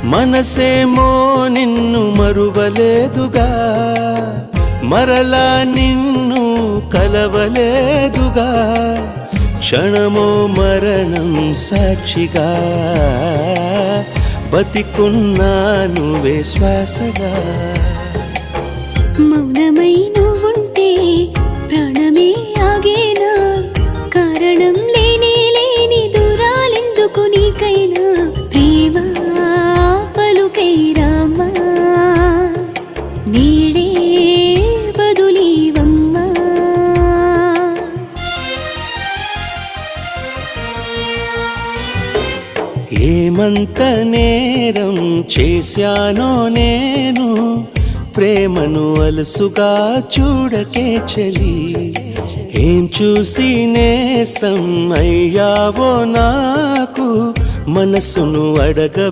మనసేమో నిన్ను మరువలేదుగా, మరలా నిన్ను కలవలేదుగా, క్షణమో మరణం సాక్షిగా బతికున్నానువే శ్వాసగా. మౌనమై నువ్వుంటే ప్రాణమే ఆగేనా, కారణం లేని లేని దూరాలెందుకు నీకైనా, ప్రేమ పలుకై రామ్మా నీడే బదులీవమ్మా. ఏమంత నేరం చేశానో నేను, ప్రేమను అలసుగా చూడకే చలి. ఏం చూసి నేస్తం అయ్యావో నాకు, మనసును అడగ